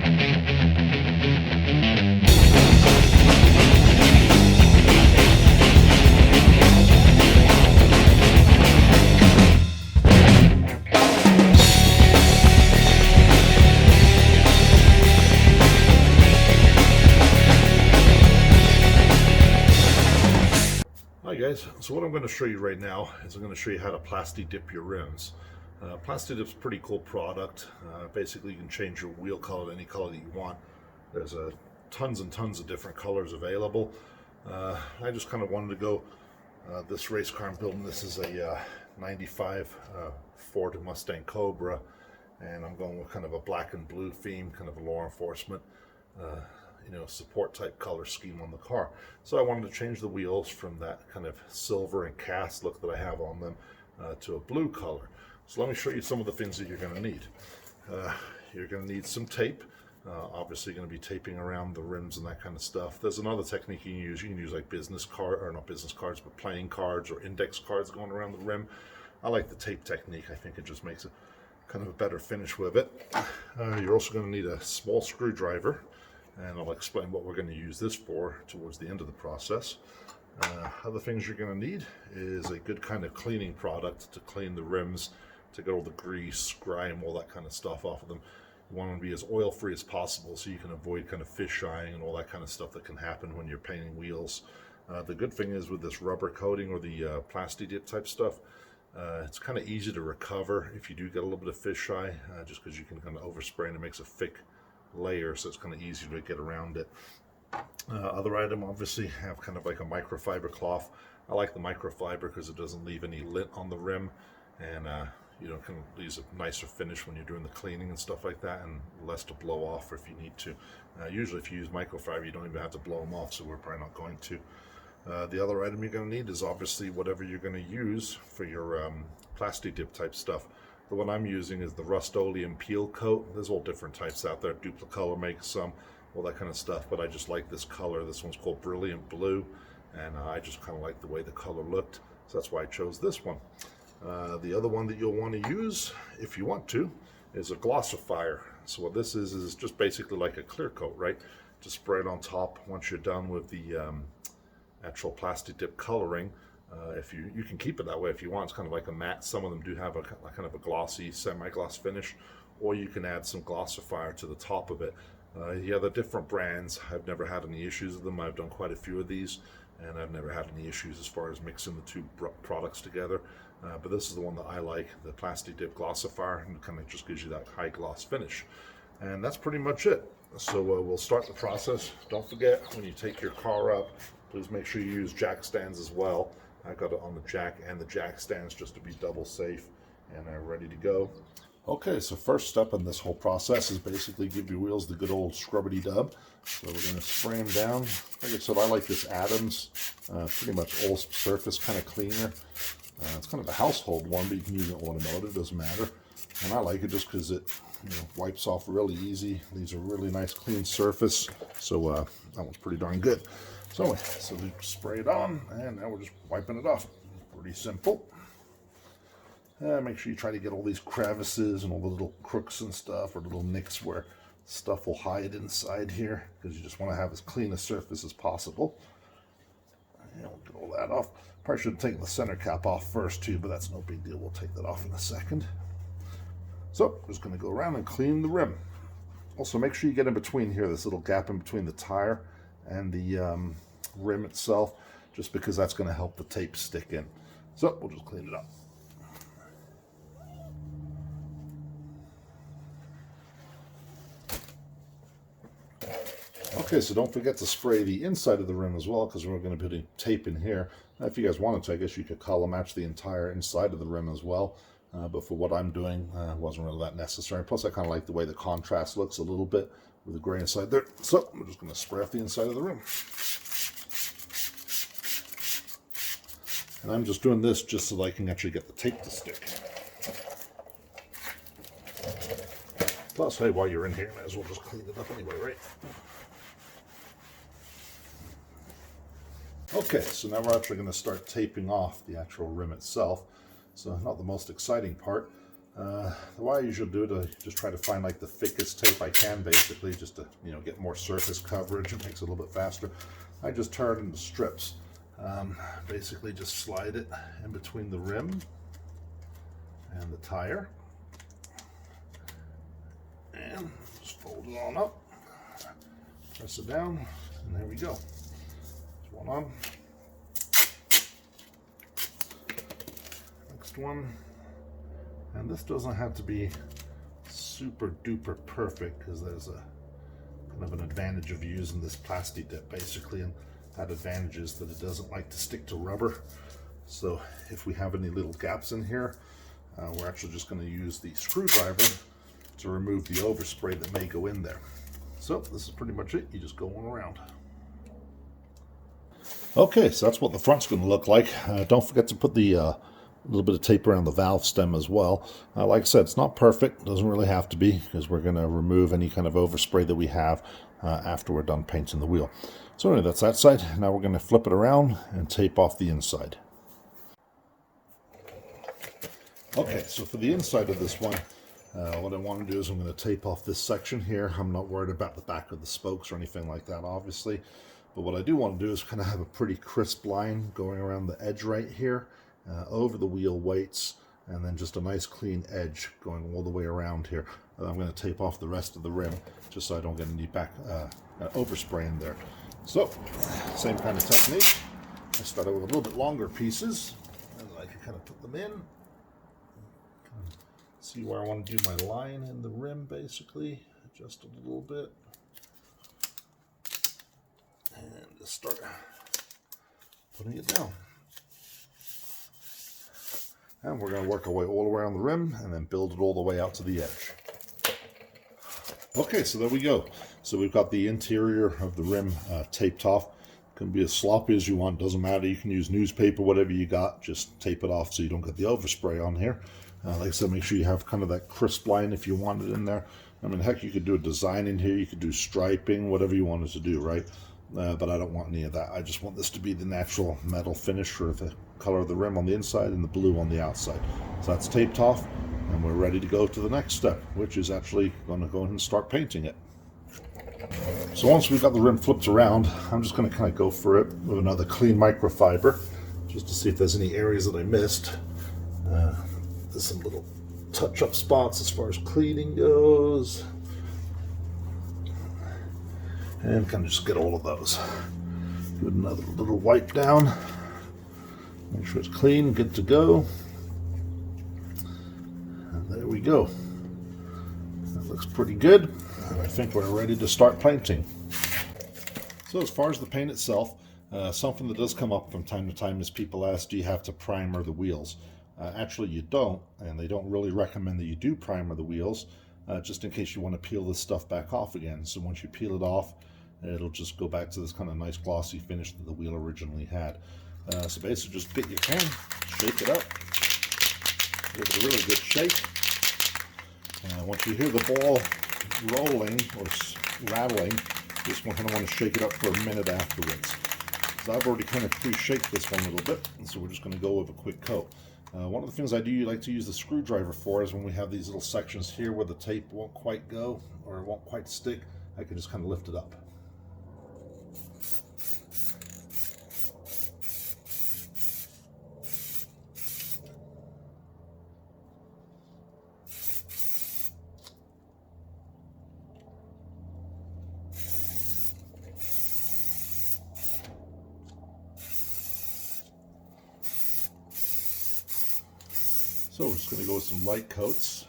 Hi guys, so what I'm going to show you right now is I'm going to show you how to Plasti Dip your rims. Plasti Dip's a pretty cool product. Basically you can change your wheel color to any color that you want. There's tons and tons of different colors available. I just kind of wanted to go, this race car I'm building, this is a 95 Ford Mustang Cobra, and I'm going with kind of a black and blue theme, kind of a law enforcement support type color scheme on the car. So I wanted to change the wheels from that kind of silver and cast look that I have on them to a blue color. So let me show you some of the things that you're going to need. You're going to need some tape. Obviously going to be taping around the rims and that kind of stuff. There's another technique you can use. You can use like business card, or not business cards, but playing cards or index cards going around the rim. I like the tape technique. I think it just makes a kind of a better finish with it. You're also going to need a small screwdriver, and I'll explain what we're going to use this for towards the end of the process. Other things you're going to need is a good kind of cleaning product to clean the rims, to get all the grease, grime, all that kind of stuff off of them. You want them to be as oil free as possible so you can avoid kind of fish eyeing and all that kind of stuff that can happen when you're painting wheels. The good thing is with this rubber coating or the Plasti Dip type stuff, it's kind of easy to recover if you do get a little bit of fish eye, just because you can kind of overspray and it makes a thick layer, so it's kind of easier to get around it. Other item obviously have kind of like a microfiber cloth. I like the microfiber because it doesn't leave any lint on the rim, and kind of leaves a nicer finish when you're doing the cleaning and stuff like that, and less to blow off if you need to. Usually if you use microfiber you don't even have to blow them off, so we're probably not going to. The other item you're going to need is obviously whatever you're going to use for your Plasti Dip type stuff. The one I'm using is the Rust-Oleum Peel Coat. There's all different types out there. Duplicolor makes some, all that kind of stuff, but I just like this color. This one's called Brilliant Blue, and I just kind of like the way the color looked, so that's why I chose this one. The other one that you'll want to use, if you want to, is a glossifier. So what this is just basically like a clear coat, right? Just spray it on top once you're done with the actual Plasti Dip coloring. If you can keep it that way if you want. It's kind of like a matte. Some of them do have a kind of a glossy, semi-gloss finish, or you can add some glossifier to the top of it. Yeah, they're different brands. I've never had any issues with them. I've done quite a few of these, and I've never had any issues as far as mixing the two products together. But this is the one that I like, the Plasti Dip glossifier, and it kind of just gives you that high gloss finish. And that's pretty much it. So we'll start the process. Don't forget, when you take your car up, please make sure you use jack stands as well. I got it on the jack and the jack stands just to be double safe, and I'm ready to go. Okay, so first step in this whole process is basically give your wheels the good old scrubbity dub. So we're going to spray them down. Like I said, I like this Adams, pretty much all surface kind of cleaner. It's kind of a household one, but you can use it automotive, doesn't matter. And I like it just because it wipes off really easy, leaves a really nice clean surface. So that one's pretty darn good. So anyway, so we spray it on, and now we're just wiping it off. Pretty simple. Make sure you try to get all these crevices and all the little crooks and stuff, or little nicks where stuff will hide inside here, because you just want to have as clean a surface as possible. And we'll get all that off. Probably should have taken the center cap off first too, but that's no big deal. We'll take that off in a second. So I'm just going to go around and clean the rim. Also, make sure you get in between here, this little gap in between the tire and the rim itself, just because that's going to help the tape stick in. So we'll just clean it up. Okay, so don't forget to spray the inside of the rim as well, because we're going to put a tape in here. If you guys wanted to, I guess you could color match the entire inside of the rim as well. But for what I'm doing, it wasn't really that necessary. Plus, I kind of like the way the contrast looks a little bit with the gray inside there. So I'm just going to spray off the inside of the rim. And I'm just doing this just so that I can actually get the tape to stick. Plus, hey, while you're in here, might as well just clean it up anyway, right? Okay, so now we're actually going to start taping off the actual rim itself. So not the most exciting part. The way I usually do it, I just try to find like the thickest tape I can, basically, just to get more surface coverage. It makes it a little bit faster. I just tear it into strips. Basically, just slide it in between the rim and the tire, and just fold it on up, press it down, and there we go. There's one on. Next one. And this doesn't have to be super duper perfect, because there's a kind of an advantage of using this Plasti Dip, basically, and that advantage is that it doesn't like to stick to rubber. So if we have any little gaps in here, we're actually just going to use the screwdriver to remove the overspray that may go in there. So this is pretty much it. You just go on around. Okay, so that's what the front's going to look like. Don't forget to put the little bit of tape around the valve stem as well. Like I said, it's not perfect. It doesn't really have to be, because we're going to remove any kind of overspray that we have after we're done painting the wheel. So anyway, that's that side. Now we're going to flip it around and tape off the inside. Okay, so for the inside of this one, what I want to do is I'm going to tape off this section here. I'm not worried about the back of the spokes or anything like that, obviously. But what I do want to do is kind of have a pretty crisp line going around the edge right here. Over the wheel weights, and then just a nice clean edge going all the way around here. And I'm going to tape off the rest of the rim just so I don't get any back overspray in there. So, same kind of technique. I start out with a little bit longer pieces, and I can kind of put them in. See where I want to do my line in the rim, basically. Adjust it a little bit. And just start putting it down. And we're going to work our way all around the rim and then build it all the way out to the edge. Okay, so there we go. So we've got the interior of the rim taped off. It can be as sloppy as you want, doesn't matter. You can use newspaper, whatever you got, just tape it off so you don't get the overspray on here. Like I said, make sure you have kind of that crisp line if you want it in there. I mean, heck, you could do a design in here, you could do striping, whatever you wanted to do, right? But I don't want any of that. I just want this to be the natural metal finish for the color of the rim on the inside and the blue on the outside. So that's taped off, and we're ready to go to the next step, which is actually going to go ahead and start painting it. So once we've got the rim flipped around, I'm just going to kind of go for it with another clean microfiber, just to see if there's any areas that I missed. There's some little touch-up spots as far as cleaning goes. And kind of just get all of those. Do another little wipe down. Make sure it's clean, good to go. And there we go. That looks pretty good. And I think we're ready to start painting. So as far as the paint itself, something that does come up from time to time is people ask, do you have to primer the wheels? Actually, you don't, and they don't really recommend that you do primer the wheels, just in case you want to peel this stuff back off again. So once you peel it off, it'll just go back to this kind of nice glossy finish that the wheel originally had. So basically just get your can, shake it up, give it a really good shake. Once you hear the ball rolling or rattling, you just kind of want to shake it up for a minute afterwards. So I've already kind of pre-shaked this one a little bit, and so we're just going to go with a quick coat. One of the things I do like to use the screwdriver for is when we have these little sections here where the tape won't quite go or it won't quite stick, I can just kind of lift it up. So we're just going to go with some light coats.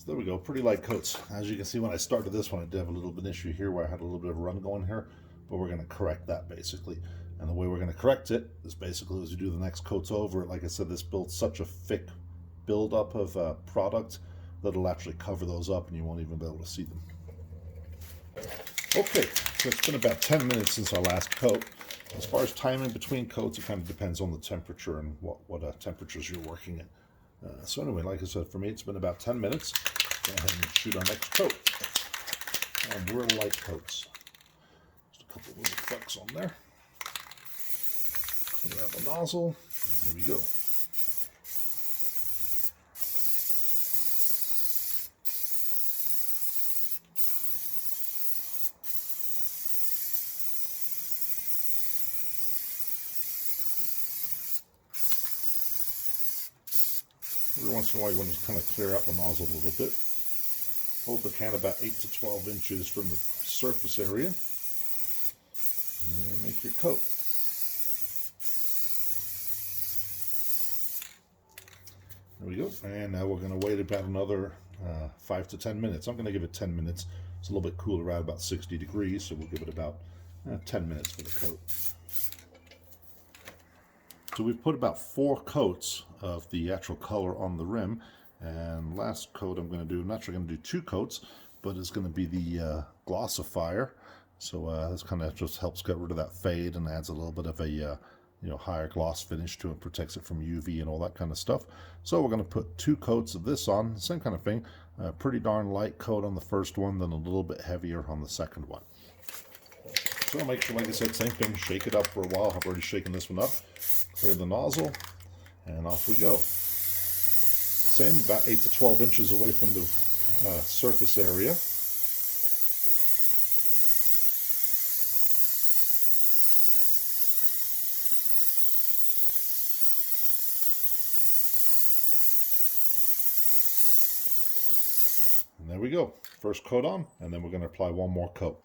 There we go, pretty light coats. As you can see, when I started this one, I did have a little bit of an issue here where I had a little bit of run going here, but we're going to correct that basically. And the way we're going to correct it is basically as you do the next coats over it. Like I said, this builds such a thick buildup of product that'll actually cover those up and you won't even be able to see them. Okay, so it's been about 10 minutes since our last coat. As far as timing between coats, it kind of depends on the temperature and what temperatures you're working at. So anyway, like I said, for me it's been about 10 minutes. Go ahead and shoot our next coat. And we're light coats. Just a couple of little flecks on there. Clear out the nozzle, and here we go. Every once in a while you want to kind of clear out the nozzle a little bit. Hold the can about 8 to 12 inches from the surface area. And make your coat. There we go. And now we're going to wait about another 5 to 10 minutes. I'm going to give it 10 minutes. It's a little bit cooler, around about 60 degrees, so we'll give it about 10 minutes for the coat. So we've put about 4 coats of the actual color on the rim, and last coat I'm going to do, I'm actually going to do 2 coats, but it's going to be the glossifier. So this kind of just helps get rid of that fade and adds a little bit of a higher gloss finish to it, protects it from UV and all that kind of stuff. So we're going to put 2 coats of this on, same kind of thing, a pretty darn light coat on the first one, then a little bit heavier on the second one. So make sure, like I said, same thing, shake it up for a while. I've already shaken this one up. Clear the nozzle, and off we go. Same, about 8 to 12 inches away from the surface area. And there we go. First coat on, and then we're going to apply one more coat.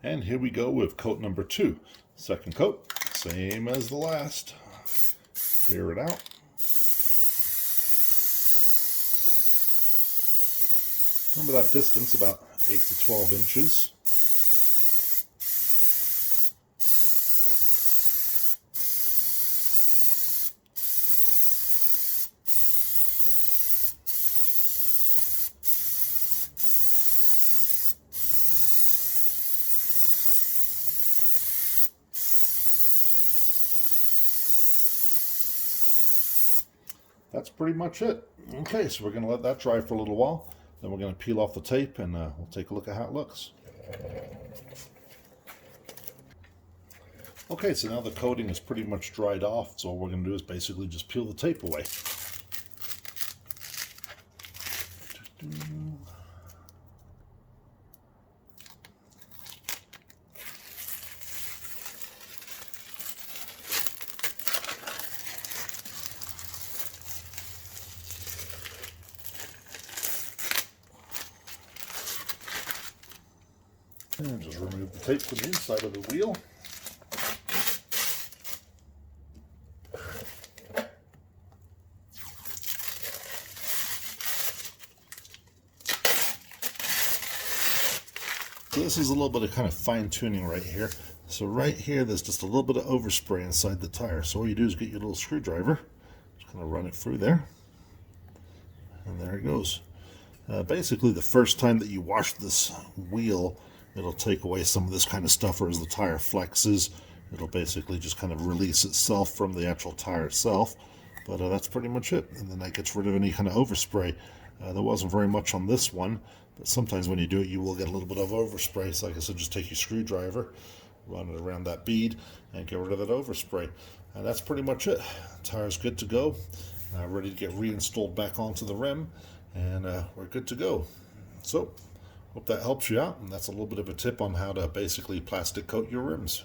And here we go with coat number 2. Second coat, same as the last. Clear it out. Remember that distance, about 8 to 12 inches. That's pretty much it. Okay, so we're going to let that dry for a little while. Then we're going to peel off the tape and we'll take a look at how it looks. Okay, so now the coating is pretty much dried off, so all we're going to do is basically just peel the tape away. And just remove the tape from the inside of the wheel. So this is a little bit of kind of fine tuning right here. So right here there's just a little bit of overspray inside the tire. So all you do is get your little screwdriver, just kind of run it through there. And there it goes. Basically the first time that you wash this wheel, it'll take away some of this kind of stuff, or as the tire flexes, it'll basically just kind of release itself from the actual tire itself. But that's pretty much it. And then that gets rid of any kind of overspray. There wasn't very much on this one, but sometimes when you do it, you will get a little bit of overspray. So like I said, just take your screwdriver, run it around that bead, and get rid of that overspray. And that's pretty much it. Tire's good to go. Ready to get reinstalled back onto the rim, and we're good to go. So, hope that helps you out, and that's a little bit of a tip on how to basically plastic coat your rims.